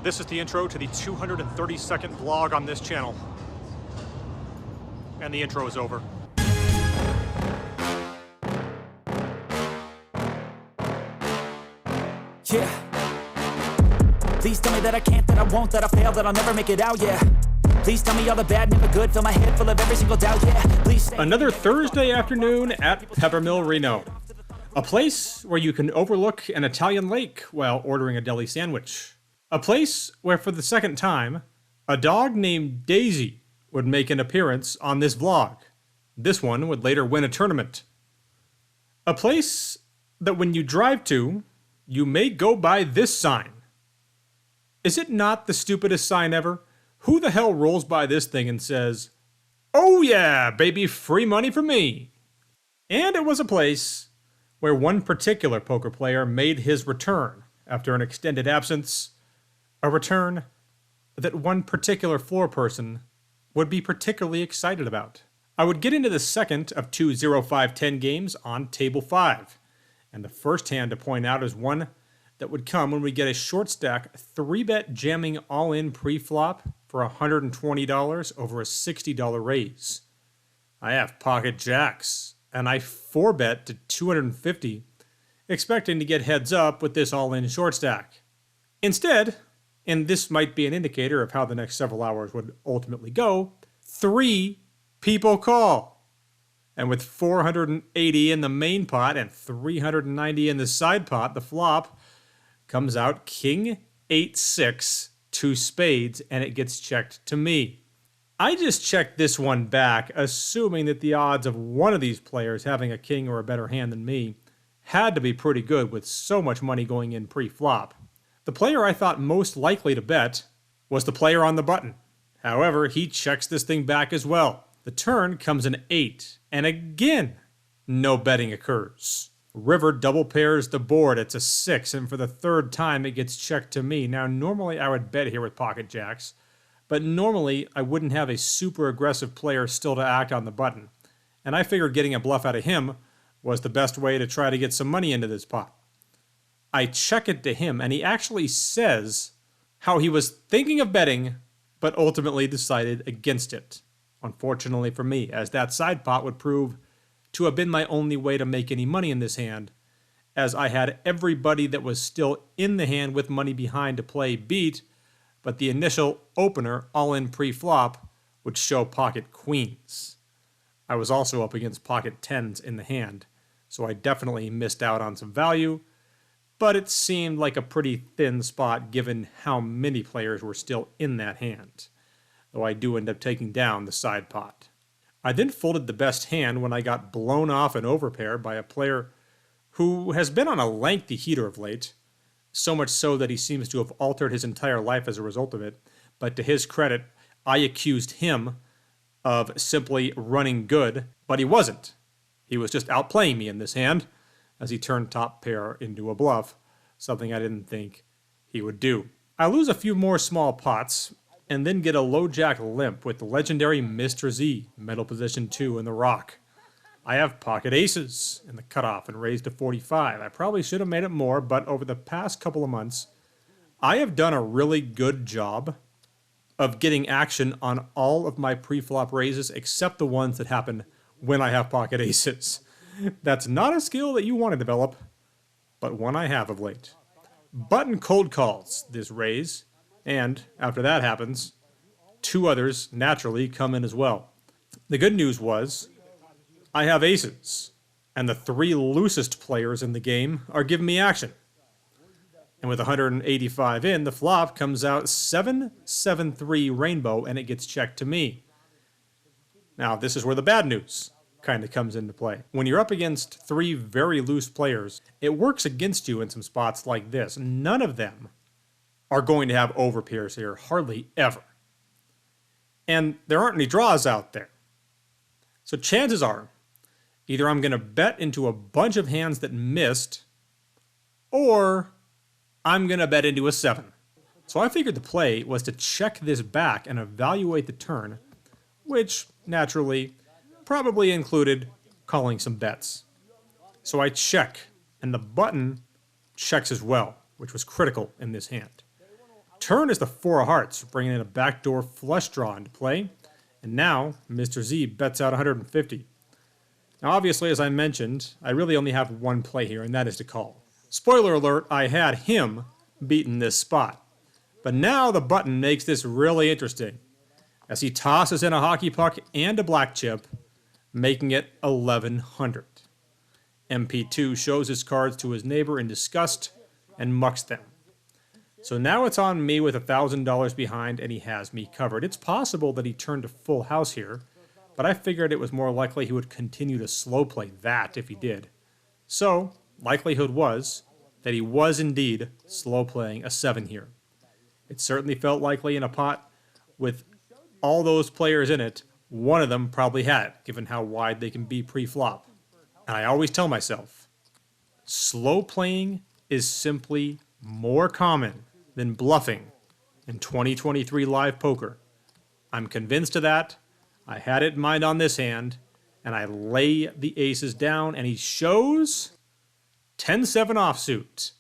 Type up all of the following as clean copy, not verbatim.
This is the intro to the 232nd vlog on this channel. And the intro is over. Yeah. Please tell me that I can't, that I won't, that I fail, that I'll never make it out, yeah. Please tell me all the bad, never good, fill my head full of every single doubt, yeah. Please say another Thursday afternoon at PEPPERMILL, Reno. A place where you can overlook an Italian lake while ordering a deli sandwich. A place where, for the second time, a dog named Daisy would make an appearance on this vlog. This one would later win a tournament. A place that when you drive to, you may go by this sign. Is it not the stupidest sign ever? Who the hell rolls by this thing and says, "Oh yeah, baby, free money for me"? And it was a place where one particular poker player made his return after an extended absence. A return that one particular floor person would be particularly excited about. I would get into the second of two 0-5-10 games on table 5. And the first hand to point out is one that would come when we get a short stack 3-bet jamming all-in pre-flop for $120 over a $60 raise. I have pocket jacks, and I 4-bet to 250, expecting to get heads up with this all-in short stack. Instead, and this might be an indicator of how the next several hours would ultimately go, 3 people call. And with 480 in the main pot and 390 in the side pot, the flop comes out King 8-6, 2 spades, and it gets checked to me. I just checked this one back, assuming that the odds of one of these players having a king or a better hand than me had to be pretty good with so much money going in pre-flop. The player I thought most likely to bet was the player on the button. However, he checks this thing back as well. The turn comes an 8, and again, no betting occurs. River double pairs the board, it's a 6, and for the third time it gets checked to me. Now, normally I would bet here with pocket jacks, but normally I wouldn't have a super aggressive player still to act on the button. And I figured getting a bluff out of him was the best way to try to get some money into this pot. I check it to him, and he actually says how he was thinking of betting, but ultimately decided against it. Unfortunately for me, as that side pot would prove to have been my only way to make any money in this hand, as I had everybody that was still in the hand with money behind to play beat, but the initial opener, all-in pre-flop, would show pocket queens. I was also up against pocket 10s in the hand, so I definitely missed out on some value, but it seemed like a pretty thin spot given how many players were still in that hand, though I do end up taking down the side pot. I then folded the best hand when I got blown off an overpair by a player who has been on a lengthy heater of late, so much so that he seems to have altered his entire life as a result of it, but to his credit, I accused him of simply running good, but he wasn't. He was just outplaying me in this hand, as he turned top pair into a bluff, something I didn't think he would do. I lose a few more small pots, and then get a low jack limp with the legendary Mr. Z, middle position 2 in the rock. I have pocket aces in the cutoff and raised to 45. I probably should have made it more, but over the past couple of months, I have done a really good job of getting action on all of my pre-flop raises except the ones that happen when I have pocket aces. That's not a skill that you want to develop, but one I have of late. Button cold calls this raise, and after that happens, 2 others naturally come in as well. The good news was, I have aces, and the 3 loosest players in the game are giving me action. And with 185 in, the flop comes out 7-7-3 rainbow, and it gets checked to me. Now, this is where the bad news kind of comes into play. When you're up against 3 very loose players, it works against you in some spots like this. None of them are going to have overpairs here, hardly ever. And there aren't any draws out there. So chances are, either I'm going to bet into a bunch of hands that missed, or I'm going to bet into a 7. So I figured the play was to check this back and evaluate the turn, which naturally probably included calling some bets. So I check, and the button checks as well, which was critical in this hand. Turn is the 4 of hearts, bringing in a backdoor flush draw into play. And now, Mr. Z bets out 150. Now, obviously, as I mentioned, I really only have one play here, and that is to call. Spoiler alert, I had him beaten this spot. But now the button makes this really interesting, as he tosses in a hockey puck and a black chip, making it 1100. MP2 shows his cards to his neighbor in disgust and mucks them. So now it's on me with $1,000 behind, and he has me covered. It's possible that he turned a full house here, but I figured it was more likely he would continue to slow play that if he did. So, likelihood was that he was indeed slow playing a 7 here. It certainly felt likely in a pot with all those players in it, one of them probably had it, given how wide they can be pre-flop. And I always tell myself, slow playing is simply more common than bluffing in 2023 live poker. I'm convinced of that. I had it in mind on this hand, and I lay the aces down, and he shows 10-7 offsuit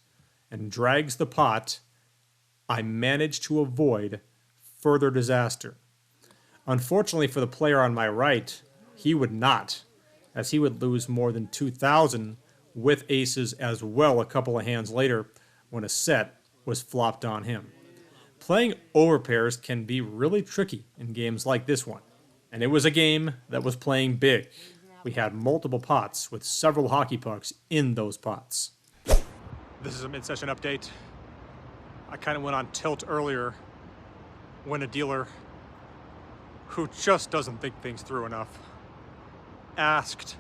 and drags the pot. I managed to avoid further disaster. Unfortunately for the player on my right, he would not, as he would lose more than 2,000 with aces as well a couple of hands later when a set was flopped on him. Playing overpairs can be really tricky in games like this one, and it was a game that was playing big. We had multiple pots with several hockey pucks in those pots. This is a mid-session update. I kind of went on tilt earlier when a dealer who just doesn't think things through enough asked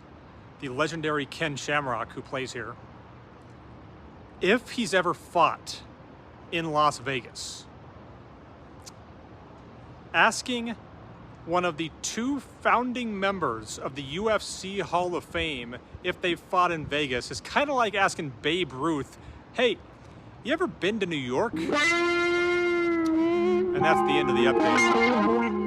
the legendary Ken Shamrock, who plays here, if he's ever fought in Las Vegas. Asking one of the 2 founding members of the UFC Hall of Fame if they fought in Vegas is kind of like asking Babe Ruth, hey, you ever been to New York? And that's the end of the update.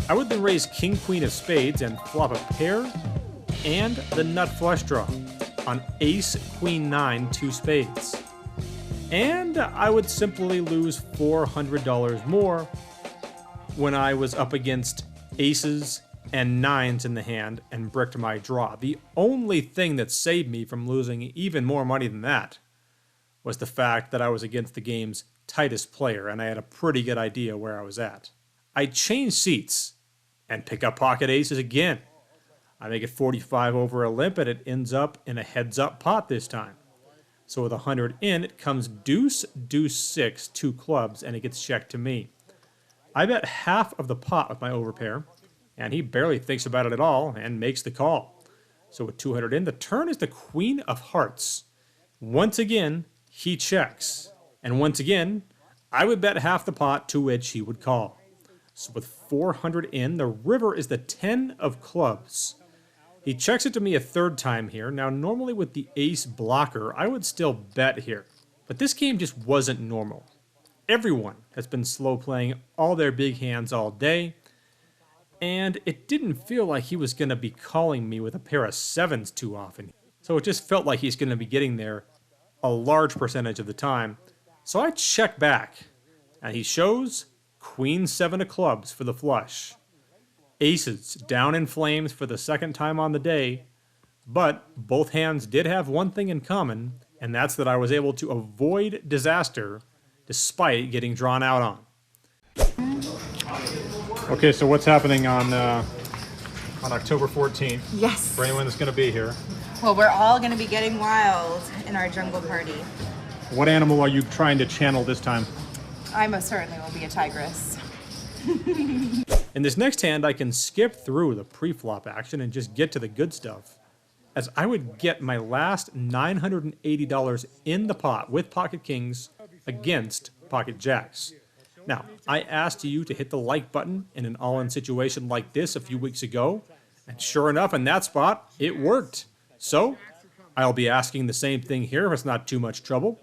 I would then raise king, queen of spades and flop a pair and the nut flush draw on ace, queen, 9, 2 spades. And I would simply lose $400 more when I was up against aces and 9s in the hand and bricked my draw. The only thing that saved me from losing even more money than that was the fact that I was against the game's tightest player and I had a pretty good idea where I was at. I change seats and pick up pocket aces again. I make it 45 over a limp, and it ends up in a heads-up pot this time. So with 100 in, it comes deuce, deuce, 6, 2 clubs, and it gets checked to me. I bet half of the pot with my overpair, and he barely thinks about it at all and makes the call. So with 200 in, the turn is the queen of hearts. Once again, he checks. And once again, I would bet half the pot, to which he would call. So with 400 in, the river is the 10 of clubs. He checks it to me a 3rd time here. Now, normally with the ace blocker, I would still bet here. But this game just wasn't normal. Everyone has been slow playing all their big hands all day, and it didn't feel like he was going to be calling me with a pair of 7s too often. So it just felt like he's going to be getting there a large percentage of the time. So I check back, and he shows queen, 7 of clubs for the flush. Aces down in flames for the 2nd time on the day, but both hands did have one thing in common, and that's that I was able to avoid disaster despite getting drawn out on. Okay, so what's happening on October 14th? Yes. For anyone that's going to be here. Well, we're all going to be getting wild in our jungle party. What animal are you trying to channel this time? I most certainly will be a tigress. In this next hand, I can skip through the pre-flop action and just get to the good stuff, as I would get my last $980 in the pot with pocket kings against pocket jacks. Now, I asked you to hit the like button in an all-in situation like this a few weeks ago, and sure enough, in that spot, it worked. So, I'll be asking the same thing here if it's not too much trouble.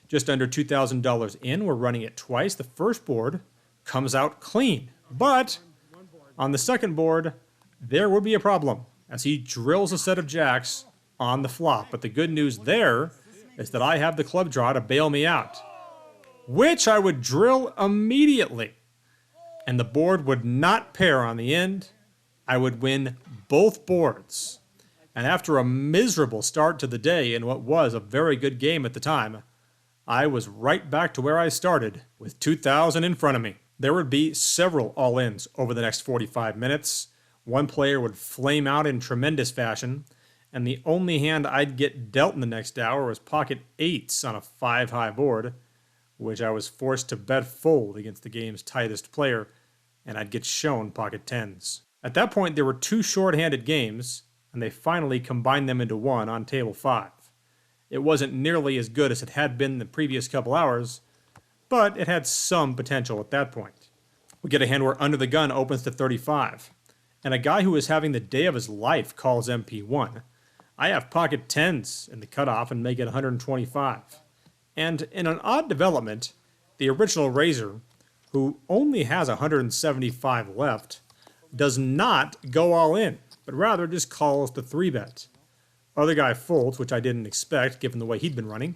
Just under $2,000 in, we're running it twice. The first board comes out clean, but on the second board, there would be a problem as he drills a set of jacks on the flop. But the good news there is that I have the club draw to bail me out, which I would drill immediately, and the board would not pair on the end. I would win both boards. And after a miserable start to the day in what was a very good game at the time, I was right back to where I started with 2,000 in front of me. There would be several all-ins over the next 45 minutes. One player would flame out in tremendous fashion, and the only hand I'd get dealt in the next hour was pocket eights on a 5-high board, which I was forced to bet fold against the game's tightest player, and I'd get shown pocket tens. At that point, there were two short-handed games, and they finally combined them into one on table 5. It wasn't nearly as good as it had been the previous couple hours, but it had some potential at that point. We get a hand where under the gun opens to 35, and a guy who is having the day of his life calls MP1. I have pocket tens in the cutoff and make it 125. And in an odd development, the original raiser, who only has 175 left, does not go all in, but rather just calls the 3-bet. Other guy folds, which I didn't expect given the way he'd been running.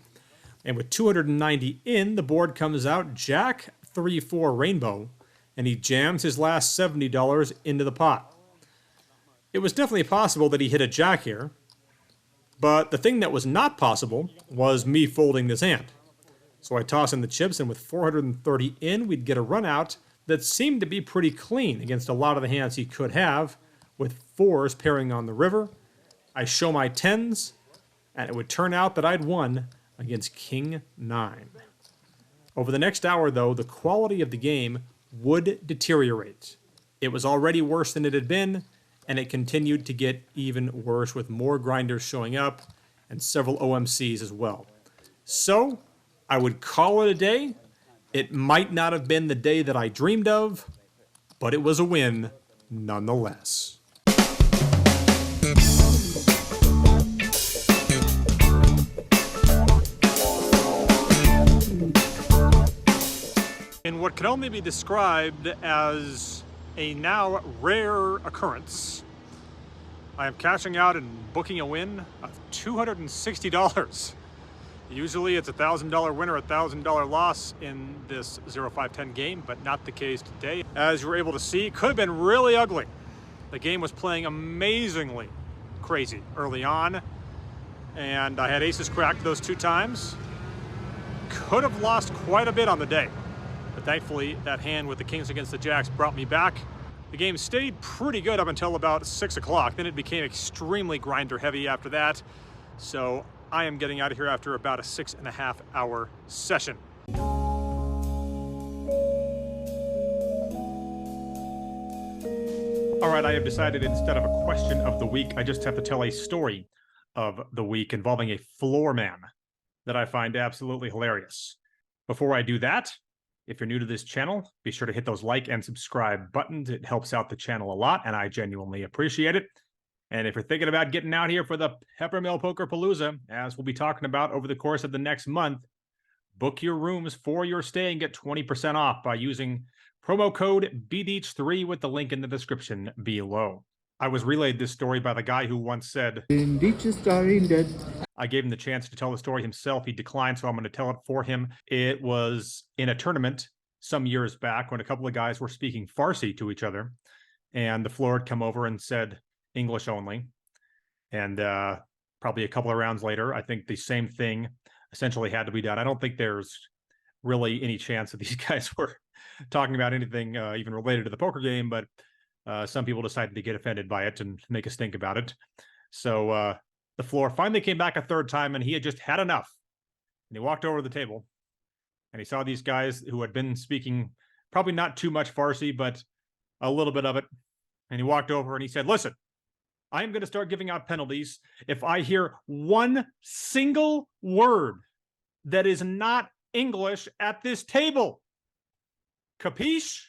And with 290 in, the board comes out Jack 3-4 rainbow, and he jams his last $70 into the pot. It was definitely possible that he hit a jack here, but the thing that was not possible was me folding this hand. So I toss in the chips, and with 430 in, we'd get a run out that seemed to be pretty clean against a lot of the hands he could have, with 4s pairing on the river. I show my 10s, and it would turn out that I'd won against King 9. Over the next hour, though, the quality of the game would deteriorate. It was already worse than it had been, and it continued to get even worse with more grinders showing up and several OMCs as well. So, I would call it a day. It might not have been the day that I dreamed of, but it was a win nonetheless. In what can only be described as a now rare occurrence, I am cashing out and booking a win of $260. Usually it's a $1,000 win or a $1,000 loss in this 0-5-10 game, but not the case today. As you were able to see, it could have been really ugly. The game was playing amazingly crazy early on, and I had aces cracked those 2 times. Could have lost quite a bit on the day, but thankfully that hand with the kings against the jacks brought me back. The game stayed pretty good up until about 6 o'clock. Then it became extremely grinder heavy after that. So I am getting out of here after about a 6.5 hour session. All right, I have decided instead of a question of the week, I just have to tell a story of the week involving a floor man that I find absolutely hilarious. Before I do that, if you're new to this channel, be sure to hit those like and subscribe buttons. It helps out the channel a lot, and I genuinely appreciate it. And if you're thinking about getting out here for the PEPPERMILL Poker Palooza, as we'll be talking about over the course of the next month, book your rooms for your stay and get 20% off by using promo code bendeach3 with the link in the description below. I was relayed this story by the guy who once said, "Bendeach is starring dead." I gave him the chance to tell the story himself. He declined, so I'm going to tell it for him. It was in a tournament some years back when a couple of guys were speaking Farsi to each other, and the floor had come over and said English only. And probably a couple of rounds later, I think the same thing essentially had to be done. I don't think there's really any chance that these guys were talking about anything even related to the poker game, but some people decided to get offended by it and make a stink about it. So the floor finally came back a third time, and he had just had enough. And he walked over to the table, and he saw these guys who had been speaking probably not too much Farsi, but a little bit of it. And he walked over and he said, "Listen, I'm going to start giving out penalties if I hear one single word that is not English at this table. Capiche?"